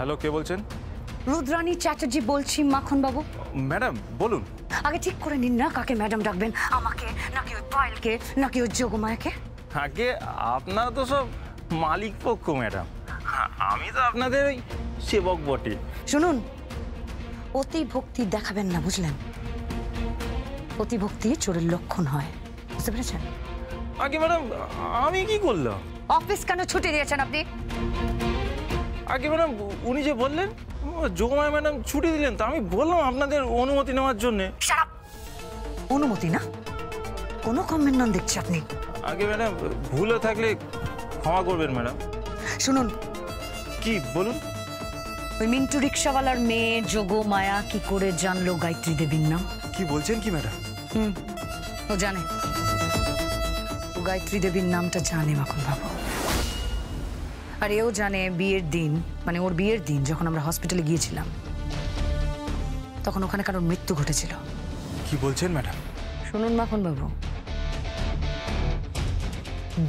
Hello, কে বলছেন? রুদ্রানী চ্যাটার্জি বলছি মাখন বাবু। ম্যাডাম বলুন। আগে ঠিক করে নিন না কাকে ম্যাডাম ডাকবেন, আমাকে নাকি ওই পায়েলকে নাকি ওই যোগমায়াকে? আগে আপনারা তো সব মালিক পক্ষ ম্যাডাম, আমি তো আপনাদের ওই সেবক বটে। শুনুন, অতি ভক্তি দেখাবেন না, বুঝলেন? অতি ভক্তি চোরের লক্ষণ হয়, বুঝতে পেরেছেন? আগে ম্যাডাম আমি কি করলাম? অফিস কেন ছুটি দিয়েছেন আপনি? আগে ম্যাডাম উনি যে বললেন যোগমায়া ম্যাডাম ছুটি দিলেন, তা আমি বললাম আপনাদের অনুমতি নেওয়ার জন্য। অনুমতি না, কোনো কমেন্ট নন দেখছি আপনি। আগে ম্যাডাম ভুলে থাকলে ক্ষমা করবেন ম্যাডাম। শুনুন। কি বলুন? ওই মিন্টু রিক্সাওয়ালার মেয়ে যোগমায়া কি করে জানলো গায়ত্রী দেবীর নাম? কি বলছেন কি ম্যাডাম? ও জানে, ও গায়ত্রী দেবীর নামটা জানে মাখন বাবু। আর এও জানে বিয়ের দিন, মানে ওর বিয়ের দিন যখন আমরা হসপিটালে গিয়েছিলাম, তখন ওখানে কারোর মৃত্যু ঘটেছিল। কি বলছেন ম্যাডাম? শুনুন মাখন বাবু,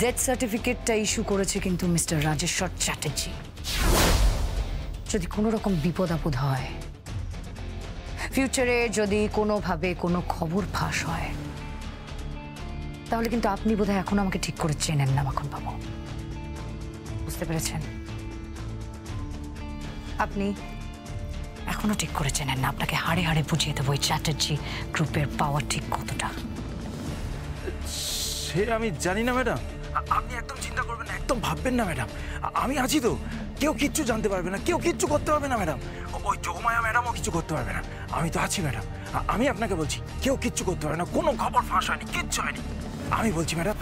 ডেথ সার্টিফিকেটটা ইস্যু করেছে কিন্তু মিস্টার রাজেশ্বর চ্যাটার্জি। যদি কোনো রকম বিপদ আপদ হয়, ফিউচারে যদি কোনোভাবে কোনো খবর ফাঁস হয়, তাহলে কিন্তু আপনি বোধহয় এখন আমাকে ঠিক করে চেনেন না মাখন বাবু, বুঝতে পেরেছেন? আপনি এখনো ঠিক করে চেনেন না। আপনাকে হাড়ে হাড়ে বুঝিয়ে দেবো এই চ্যাটার্জি গ্রুপের পাওয়ার ঠিক কতটা। সে আমি জানি না ম্যাডাম, আপনি একদম চিন্তা করবেন না, একদম ভাববেন না ম্যাডাম। আমি আছি তো, কেউ কিচ্ছু জানতে পারবে না, কেউ কিচ্ছু করতে পারবে না ম্যাডাম। ওই যোগমায়া ম্যাডামও কিছু করতে পারবে না, আমি তো আছি ম্যাডাম। আমি আপনাকে বলছি কেউ কিচ্ছু করতে পারবে না, কোনো খবর ফাঁস হয়নি, কিচ্ছু হয়নি। আমি বলছি ম্যাডাম,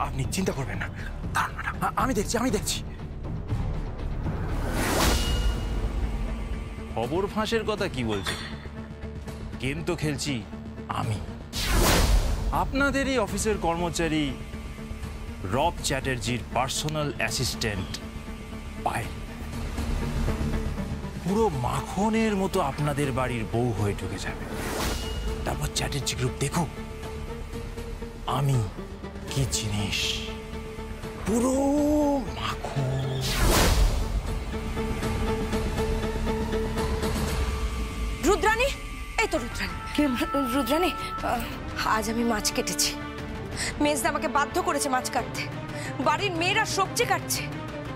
আপনি চিন্তা করবেন না। দাঁড়ান ম্যাডাম, আমি দেখছি। খবর ফাঁসের কথা কি বলছেন? গেম তো খেলছি আমি, আপনাদের এই অফিসের কর্মচারী রব চ্যাটার্জির পার্সোনাল অ্যাসিস্ট্যান্ট পায়েল পুরো মাখনের মতো আপনাদের বাড়ির বউ হয়ে ঢুকে যাবে। তারপর চ্যাটার্জি গ্রুপ দেখো আমি কি জিনিস, পুরো মাখন। রুদ্রানী, এই তো রুদ্রানী। রুদ্রানী, আজ আমি মাছ কেটেছি। মেজদা আমাকে বাধ্য করেছে মাছ কাটতে। বাড়ির মেয়েরা সবজি কাটছে।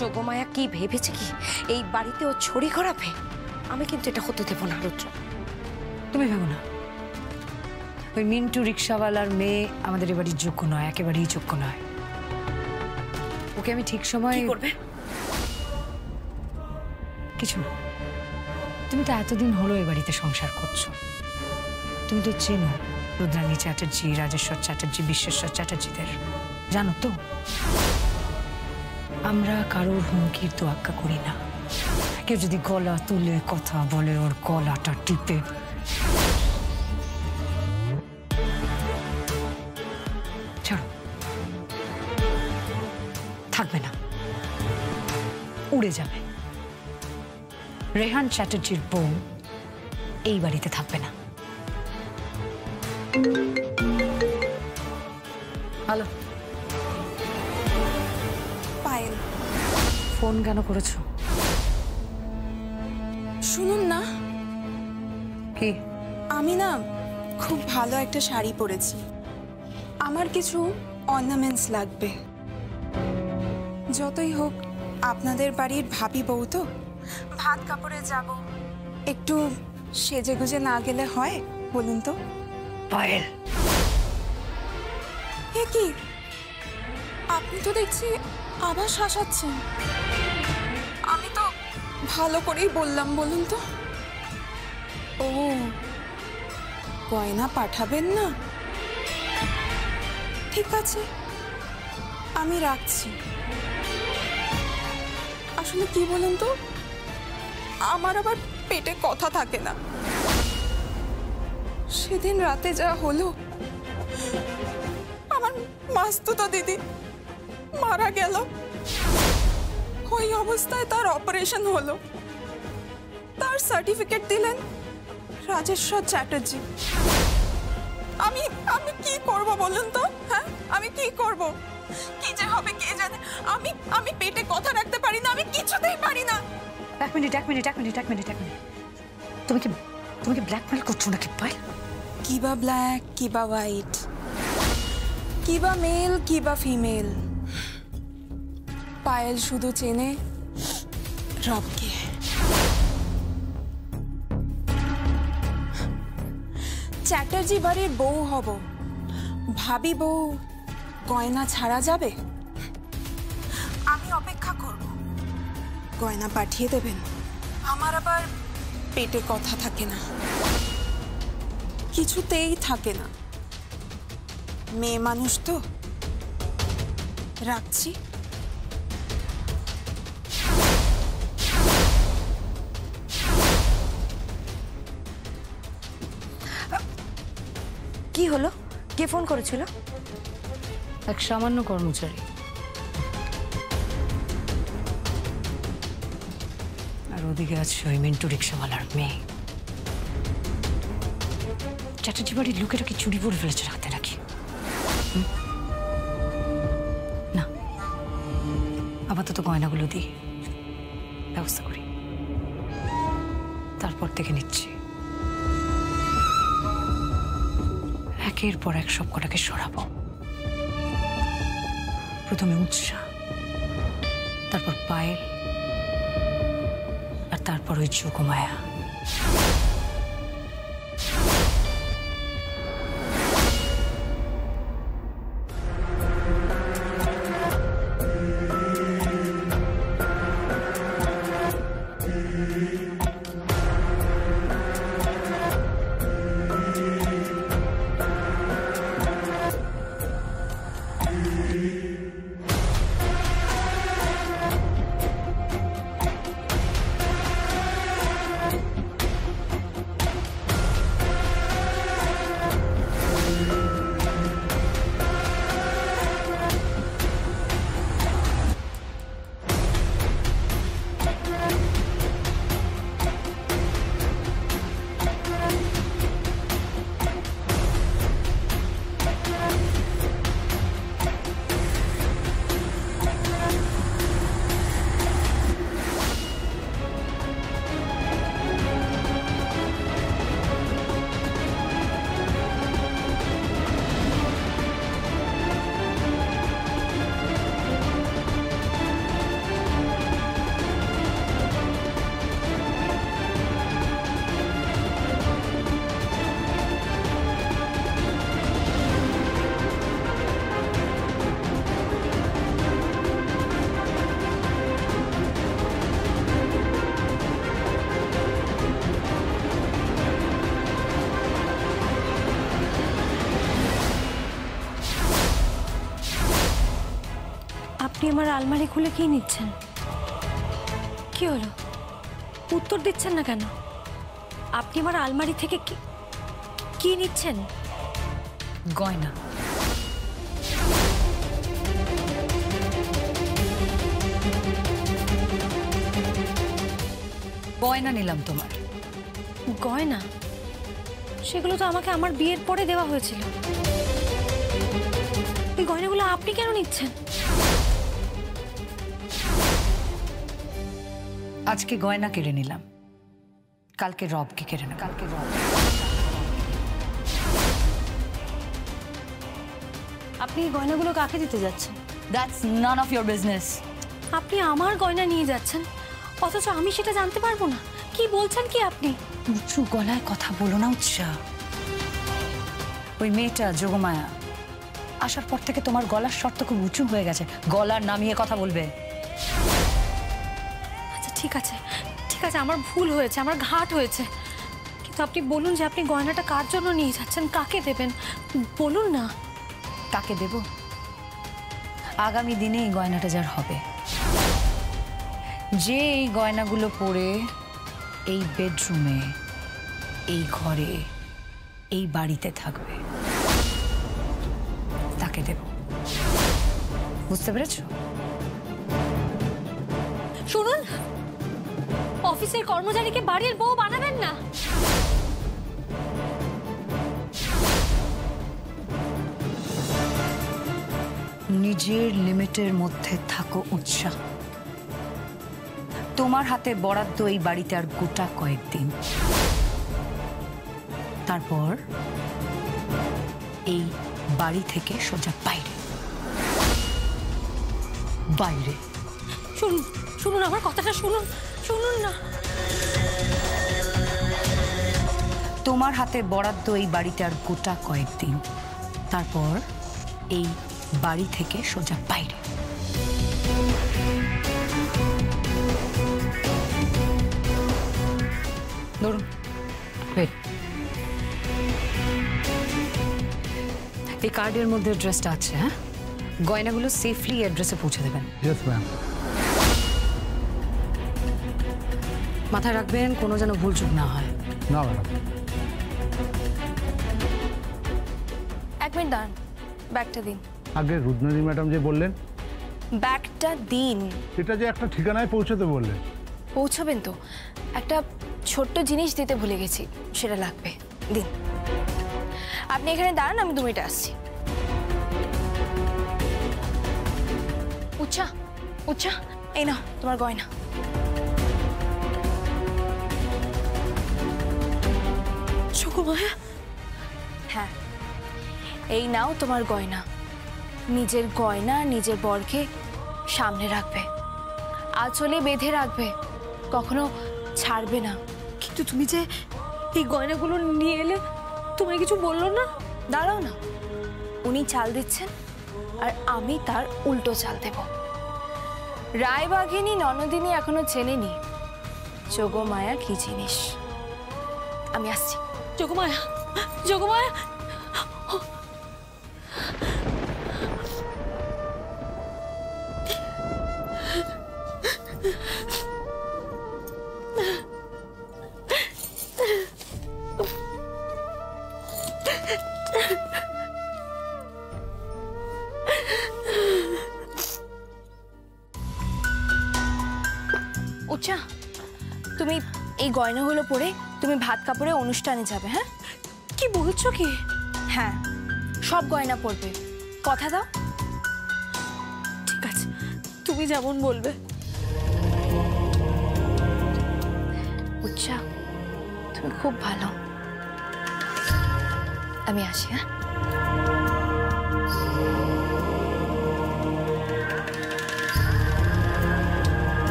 যোগমায়া কি ভেবেছে কি এই বাড়িতে ও ছড়ি ঘোরাবে? আমি কিন্তু এটা হতে দেবো না রুদ্র। তুমি ভেবো না, ওই মিন্টু রিক্সাওয়ালার মেয়ে আমাদের এবারই যোগ্য নয়, একেবারেই যোগ্য নয়। ওকে আমি ঠিক সময় করবে কিছু না। তুমি তো এতদিন হলো এ বাড়িতে সংসার করছো, তুমি তো চেনো রুদ্রানী চ্যাটার্জি, রাজেশ্বর চ্যাটার্জি, বিশ্বেশ্বর চ্যাটার্জিদের, জানো তো আমরা কারোর হুমকির তো আজ্ঞা করি না। কেউ যদি গলা তুলে কথা বলে, ওর গলাটা টিপে ছাড়ো, থাকবে না, উড়ে যাবে। রেহান চ্যাটার্জির বউ এই বাড়িতে থাকবে না। হ্যালো পায়েল, ফোন কেন করেছো? শুনুন না, কি? আমি না খুব ভালো একটা শাড়ি পরেছি, আমার কিছু অর্নামেন্টস লাগবে। যতই হোক আপনাদের বাড়ির ভাবি বউ তো, ভাত কাপড়ে যাব, একটু সেজে গুজে না গেলে হয় বলুন তো? পায়েল, এ কি, আপনি তো দেখছি আবার শাসাচ্ছেন। আমি তো ভালো করেই বললাম, বলুন তো। ও, গয়না পাঠাবেন না? ঠিক আছে, আমি রাখছি। আসলে কি বলুন তো, আমার আবার পেটে কথা থাকে না। সেদিন রাতে যা হলো, আমার মাস্তুতো দিদি মারা গেল, ওই অবস্থায় তার অপারেশন হলো। তার সার্টিফিকেট দিলেন রাজেশ্বর চ্যাটার্জি। আমি আমি কি করব বলুন তো? হ্যাঁ, আমি কি করব? কি যে হবে কে জানে। আমি পেটে কথা রাখতে পারি না, আমি কিছুতেই পারি না। এক মিনিট তুমি কি ব্ল্যাকমেল করছো নাকি পায়েল? কিবা ব্ল্যাক কিবা হোয়াইট, কিবা মেল কিবা ফিমেল, পায়েল শুধু চেনে রবকে। চ্যাটার্জি বাড়ির বউ হব, ভাবি বউ গয়না ছাড়া যাবে? আমি অপেক্ষা করব, গয়না পাঠিয়ে দেবেন। আমার আবার পেটে কথা থাকে না, কিছুতেই থাকে না। মেয়ে মানুষ তো, রাখছি। কি হলো? কে ফোন করেছিল? এক সামান্য কর্মচারী। আর ওদিকে আছে ওই মিন্টু রিক্সাওয়ালার মেয়ে। চ্যাটার্জি বাড়ির লোকেরা কি চুরি পরে ফেলেছে রাতে নাকি? না, আপাতত গয়নাগুলো দিই, ব্যবস্থা করি, তারপর থেকে নিচ্ছি। একের পর এক সব কটাকে সরাবো। প্রথমে উৎসা, তারপর পায়েল, আর তারপর ওই যোগমায়া। আপনি আমার আলমারি খুলে কি নিচ্ছেন? কি হলো, উত্তর দিচ্ছেন না কেন? আপনি আমার আলমারি থেকে কি নিচ্ছেন? গয়না। গয়না নিলাম তোমার। গয়না? সেগুলো তো আমাকে আমার বিয়ের পরে দেওয়া হয়েছিল। এই গয়নাগুলো আপনি কেন নিচ্ছেন? আজকে গয়না কেড়ে নিলাম, কালকে রবকে কেড়ে না। কালকে রব। আপনি এই গয়নাগুলো কাকে দিতে যাচ্ছেন? That's none of your business. আপনি আমার গয়না নিয়ে যাচ্ছেন, অথচ আমি সেটা জানতে পারবো না। কি বলছেন কি আপনি? উঁচু গলায় কথা বলো না উৎসা। ওই মেয়েটা যোগমায়া আসার পর থেকে তোমার গলার শর্ত খুব উঁচু হয়ে গেছে। গলার নামিয়ে কথা বলবে। আচ্ছা ঠিক আছে, আমার ভুল হয়েছে, আমার ঘাট হয়েছে। কিন্তু আপনি বলুন যে আপনি গয়নাটা কার জন্য নিয়ে যাচ্ছেন, কাকে দেবেন বলুন না। কাকে দেব? আগামী দিনে এই গয়নাটা যার হবে, যে এই গয়নাগুলো পরে এই বেডরুমে, এই ঘরে, এই বাড়িতে থাকবে, তাকে দেব। বুঝতে পেরেছো? শুনুন, অফিসের কর্মচারীকে বাড়ির বউ বানাবেন না। নিজের লিমিটের মধ্যে থাকো উৎসাহ। তোমার হাতে বরাদ্দ এই বাড়িতে আর গোটা কয়েকদিন, তারপর এই বাড়ি থেকে সোজা বাইরে। বাইরে। শুনুন শুনুন, আমার কথাটা শুনুন, শুনুন না। তোমার হাতে বরাদ্দ এই বাড়িতে আর গোটা কয়েকদিন, তারপর এই বাড়ি থেকে সোজা বাইরে। ধরুন, এই কার্ডের মধ্যে অ্যাড্রেসটা আছে। হ্যাঁ, গয়নাগুলো সেফলি অ্যাড্রেসে পৌঁছে দেবেন। Yes ma'am. মাথায় রাখবেন কোনো যেন ভুলচুক না হয়। না ম্যাডাম। এক মিনিট দাঁড়ান, ব্যাগটা দিন। আগে রুদ্রানী ম্যাডাম যে বললেন ব্যাগটা দিন। এটা যে একটা ঠিকানায় পৌঁছাতে বললেন। পৌঁছাবেন তো, একটা ছোট্ট জিনিস দিতে ভুলে গেছি, সেটা লাগবে, দিন। আপনি এখানে দাঁড়ান, আমি 2 মিনিটে আসছি। উচ্চা উচ্চা, এই নাও তোমার গয়না। জগমায়া, হ্যাঁ এই নাও তোমার গয়না। নিজের গয়না নিজের বরকে সামনে রাখবে, আঁচলে বেঁধে রাখবে, কখনো ছাড়বে না। কিন্তু তুমি যে এই গয়নাগুলো নিয়ে এলে, তোমায় কিছু বললো না? দাঁড়াও না, উনি চাল দিচ্ছেন আর আমি তার উল্টো চাল দেব। রায়বাঘিনী ননদিনী এখনো চেনেনি যোগমায়া কি জিনিস। আমি আসছি। যোগমায়া, যোগমায়া। উচ্চা, তুমি এই গয়নাগুলো পরে তুমি ভাত কাপড়ে অনুষ্ঠানে যাবে। হ্যাঁ, কি বলছো কি? হ্যাঁ, সব গয়না পরবে, কথা দাও। ঠিক আছে, তুমি যেমন বলবে। উচ্চা, তুমি খুব ভালো। আমি আসি। হ্যাঁ,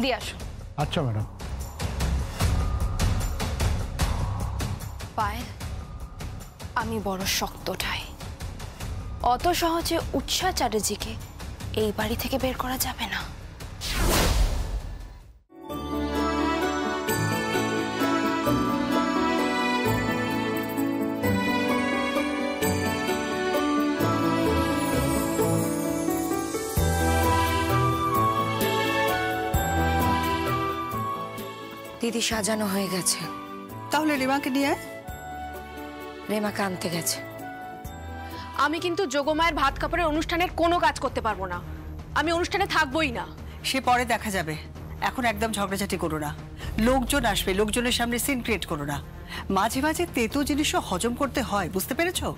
দিয়ে আসো। আচ্ছা ম্যাডাম। পায়েল, আমি বড় শক্ত ঠাই, অত সহজে উৎসা চ্যাটার্জিকে এই বাড়ি থেকে বের করা যাবে না। দিদি সাজানো হয়ে গেছে। তাহলে রেমাকে নিয়ে আয়। রেমাকে আনতে গেছে। আমি কিন্তু যোগমায়ের ভাত কাপড়ের অনুষ্ঠানের কোনো কাজ করতে পারবো না। আমি অনুষ্ঠানে থাকবোই না। সে পরে দেখা যাবে, এখন একদম ঝগড়াঝাটি করো না। লোকজন আসবে, লোকজনের সামনে সিন ক্রিয়েট করো না। মাঝে মাঝে তেতো জিনিসও হজম করতে হয়, বুঝতে পেরেছো?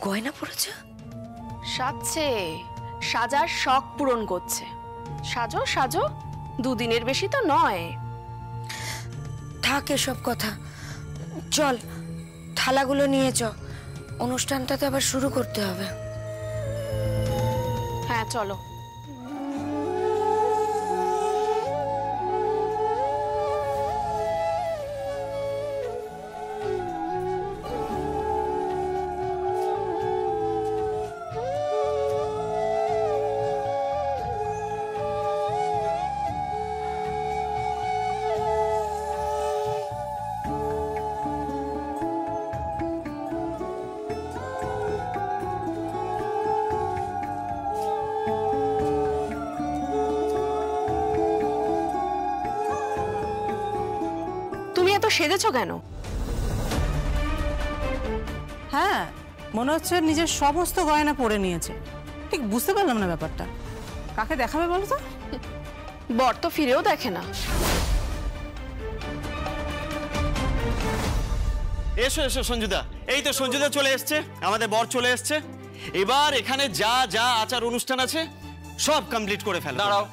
গয়না পড়েছে, সাজছে, সাজার শখ পূরণ করছে। সাজো সাজো, 2 দিনের বেশি তো নয়। থাক এসব কথা, চল থালাগুলো নিয়ে চ, অনুষ্ঠানটা তো আবার শুরু করতে হবে। হ্যাঁ চলো। সেজেছো কেন? হ্যাঁ, মনে হচ্ছে নিজের সমস্ত গয়না পরে নিয়েছে। ঠিক বুঝতে পারলাম না ব্যাপারটা। কাকে দেখাবে বলো তো? বর তো ফিরেও দেখে না। এসো এসো সঞ্জুদা, এই তো সঞ্জুদা চলে এসছে, আমাদের বর চলে এসছে। এবার এখানে যা যা আচার অনুষ্ঠান আছে সব কমপ্লিট করে ফেলো। দাঁড়াও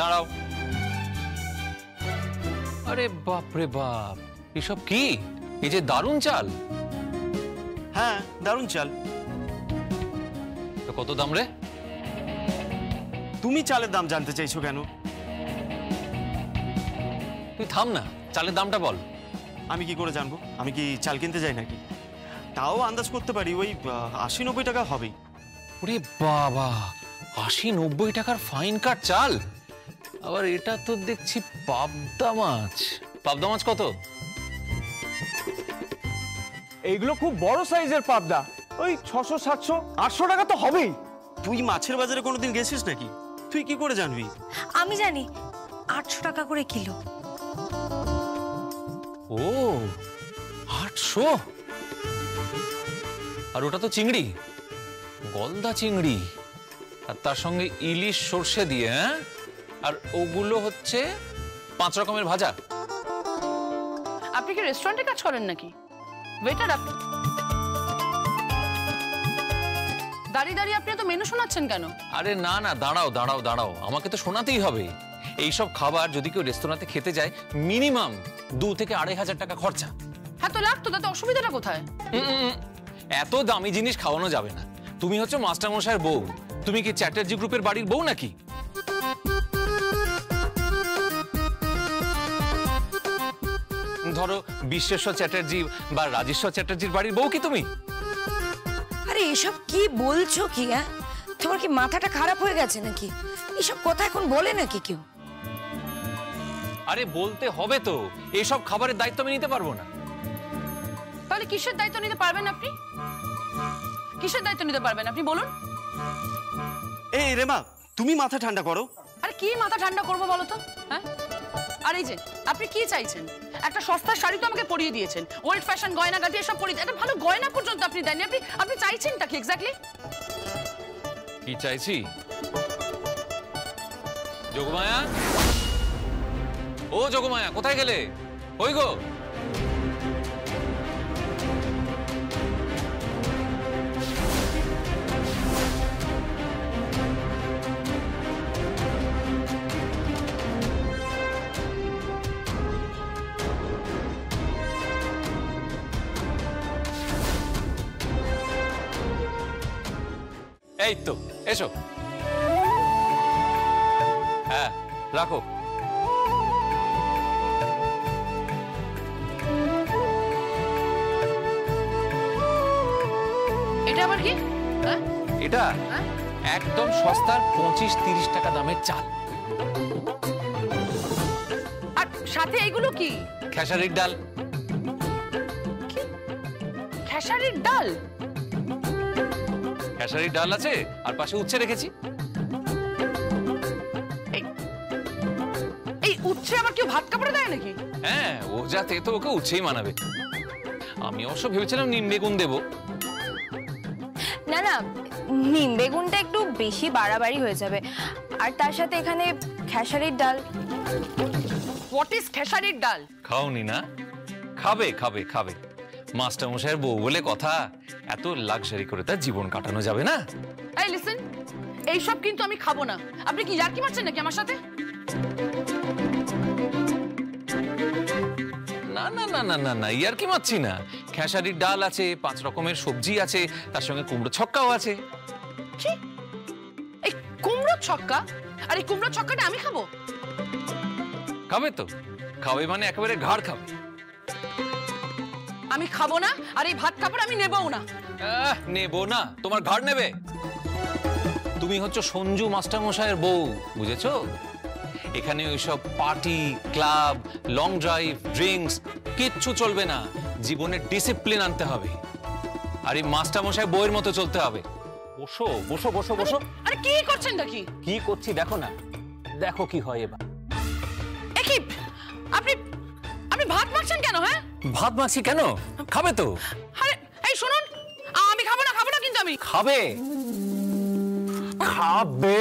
দাঁড়াও, আরে বাপ রে বাপ, এসব কি? এই যে দারুণ চাল। হ্যাঁ দারুণ চাল। তো কত দাম রে? তুমি চালের দাম জানতে চাইছো কেন? তুই থাম না, চালের দামটা বল। আমি কি করে জানবো? আমি কি চাল কিনতে যাই নাকি? তাও আন্দাজ করতে পারি ওই ৮০-৯০ টাকা হবেই। ওরে বাবা, ৮০-৯০ টাকার ফাইন কাট চাল? আবার এটা তো দেখছি পাবদা মাছ। পাবদা মাছ কত? এইগুলো খুব বড় সাইজের পাবদা, ওই ৬০০-৭০০-৮০০ টাকা তো হবেই। তুই মাছের বাজারে কোনোদিন গেছিস নাকি? তুই কি করে জানবি? আমি জানি ৮০০ টাকা করে কিলো। ও ৮০০? আর ওটা তো চিংড়ি, গলদা চিংড়ি, আর তার সঙ্গে ইলিশ সর্ষে দিয়ে। হ্যাঁ, আর ওগুলো হচ্ছে ৫ রকমের ভাজা। আপনি কি রেস্টুরেন্টে কাজ করেন নাকি? ওয়েটার আপনি? দাঁড়িয়ে দাঁড়িয়ে আপনি তো মেনু শোনাচ্ছেন কেন? আরে না না, দাঁড়াও দাঁড়াও দাঁড়াও, আমাকে তো শোনাতেই হবে। এইসব খাবার যদি কেউ রেস্তোরাঁতে খেতে যায় মিনিমাম ২ থেকে ২.৫ টাকা খরচা। হ্যাঁ তো লাগতো, তাতে অসুবিধাটা কোথায়? এত দামি জিনিস খাওয়ানো যাবে না। তুমি হচ্ছে মাস্টারমশাইয়ের বউ, তুমি কি চ্যাটার্জি গ্রুপের বাড়ির বউ নাকি? ধরো বিশ্বেশ্বর চ্যাটার্জি বা রাজেশ্বর চ্যাটার্জির বাড়ির বউ কি তুমি? আরে এসব কি বলছো কি? হ্যাঁ, তোমার কি মাথাটা খারাপ হয়ে গেছে নাকি? এসব কথা এখন বলে নাকি কেউ? আরে বলতে হবে তো, এইসব খাবারের দায়িত্ব আমি নিতে পারবো না। তাহলে কিসের দায়িত্ব নিতে পারবেন আপনি? কিসের দায়িত্ব নিতে পারবেন আপনি বলুন? এই রেমা, তুমি মাথা ঠান্ডা করো। আরে কি মাথা ঠান্ডা করবো বলো তো? হ্যাঁ, আর এই যে আপনি কি চাইছেন? একটা সস্তার শাড়ি তো আমাকে পরিয়ে দিয়েছেন, ওল্ড ফ্যাশন গয়না গাটি এসব পরিয়ে, একটা ভালো গয়না পর্যন্ত আপনি দেননি। আপনি চাইছেনটা কি এক্স্যাক্টলি? কি চাইছি? যোগমায়া, ও যোগমায়া, কোথায় গেলে? ওই গো। এই তো এসো। হ্যাঁ রাখো। এটা আবার কি? হ্যাঁ, এটা একদম সস্তার ২৫-৩০ টাকা দামের চাল। আর সাথে এইগুলো কি? খেসারির ডাল। খেসারির ডাল? খেসারির ডাল আছে, আর পাশে উচ্ছে রেখেছি। এই উচ্ছে আবার কেউ ভাত কাপড়ে দেয় নাকি? হ্যাঁ, ও যাতে তো ওকে উচ্ছেই মানাবে। আমি অবশ্য ভেবেছিলাম নিম বেগুন দেবো। না না, নিম বেগুনটা একটু বেশি বাড়াবাড়ি হয়ে যাবে। আর তার সাথে এখানে খেসারির ডাল। হোয়াট ইজ খেসারির ডাল? খাওনি না? খাবে খাবে খাবে। মাস্টার মশাইয়ের বউ বলে কথা, এত লাক্সারি করে তার জীবন কাটানো যাবে না। এই লিসেন, এইসব কিন্তু আমি খাবো না। আপনি কি ইয়ার্কি মারছেন নাকি আমার সাথে? না না না না না না, ইয়ার কি মারছি না। খেসারির ডাল আছে, 5 রকমের সবজি আছে, তার সঙ্গে কুমড়ো ছক্কাও আছে। কি? এই কুমড়ো ছক্কা? আর এই কুমড়ো ছক্কাটা আমি খাবো? খাবে তো, খাবে মানে একেবারে ঘাড় খাবে। আমি খাবো না, আর এই ভাত কাপড় আমি নেবও না। নেবো না? তোমার ঘাড় নেবে। তুমি হচ্ছে সঞ্জু মাস্টার মশাইয়ের বউ, বুঝেছো? এখানে ওইসব party, club, long drive, drinks কিচ্ছু চলবে না। জীবনে ডিসিপ্লিন আনতে হবে, আর এই মাস্টার মশাই বউয়ের মতো চলতে হবে। বসো বসো বসো বসো। আরে কি করছেন নাকি? কি করছি দেখো না, দেখো কি হয় এবার। একই আপনি আপনি ভাত মাখছেন কেন? হ্যাঁ, ভাত মাখছি কেন? খাবে তো। আরে এই শুনুন, আমি খাবো না কিন্তু আমি। খাবে খাবে।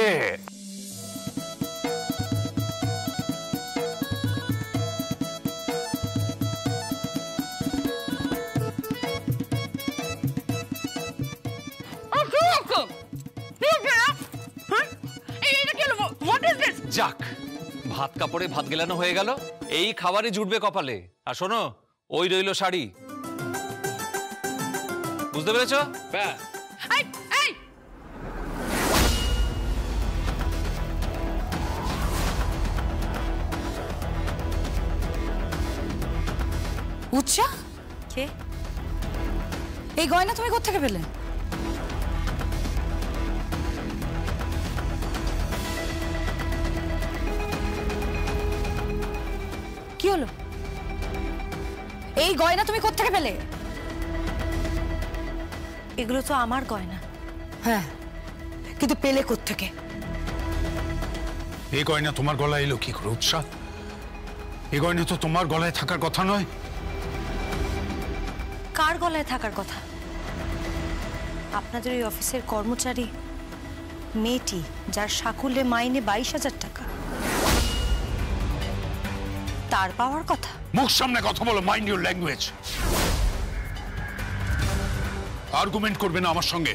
যাক, ভাত কাপড়ে ভাত গেলানো হয়ে গেল, এই খাবারই জুটবে কপালে। আর শোনো, ওই রইল শাড়ি, বুঝতে পেরেছো? ব্যাস। উৎসা, কে? এই গয়না তুমি কোত্থেকে পেলে? কি হলো? এই গয়না তুমি কোত্থেকে পেলে? এগুলো তো আমার গয়না। হ্যাঁ, কিন্তু পেলে কোত্থেকে? এই গয়না তোমার গলায় এলো কি করে উৎসা? এই গয়না তো তোমার গলায় থাকার কথা নয়। কার গলায় থাকার কথা? আপনাদের ওই অফিসের কর্মচারী মেয়েটি, যার সাকুল্যে মাইনে 22,000 টাকা, তার পাওয়ার কথা। মুখ সামনে কথা বলো, মাইন্ড ইউর ল্যাঙ্গুয়েজ। আর্গুমেন্ট করবে না আমার সঙ্গে।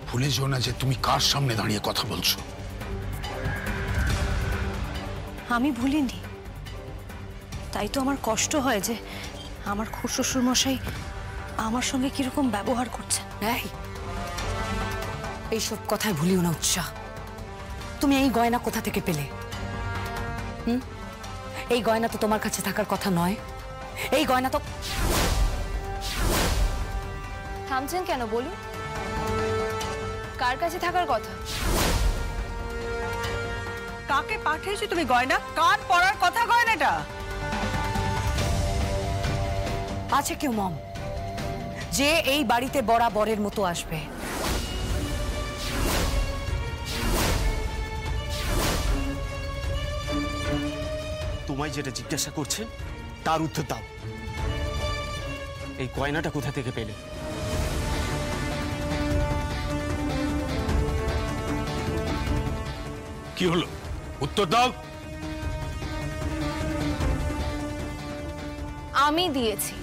ভুলে যেও না যে তুমি কার সামনে দাঁড়িয়ে কথা বলছো। আমি ভুলিনি, তাই তো আমার কষ্ট হয় যে আমার খুড়শ্বশুর মশাই আমার সঙ্গে কিরকম ব্যবহার করছে। এইসব কথায় ভুলিও না উৎসাহ। তুমি এই গয়না কোথা থেকে পেলে? এই গয়না তো তোমার কাছে থাকার কথা নয়। এই গয়না তো... থামছেন কেন বলুন? কার কাছে থাকার কথা? কাকে পাঠিয়েছো তুমি গয়না? কার পরার কথা গয়নাটা? আছে কেউ মম, যে এই বাড়িতে বরাবরের মতো আসবে? তোমায় যেটা জিজ্ঞাসা করছে তার উত্তর দাও। এই গয়নাটা কোথা থেকে পেলে? কি হলো? উত্তর দাও। আমি দিয়েছি।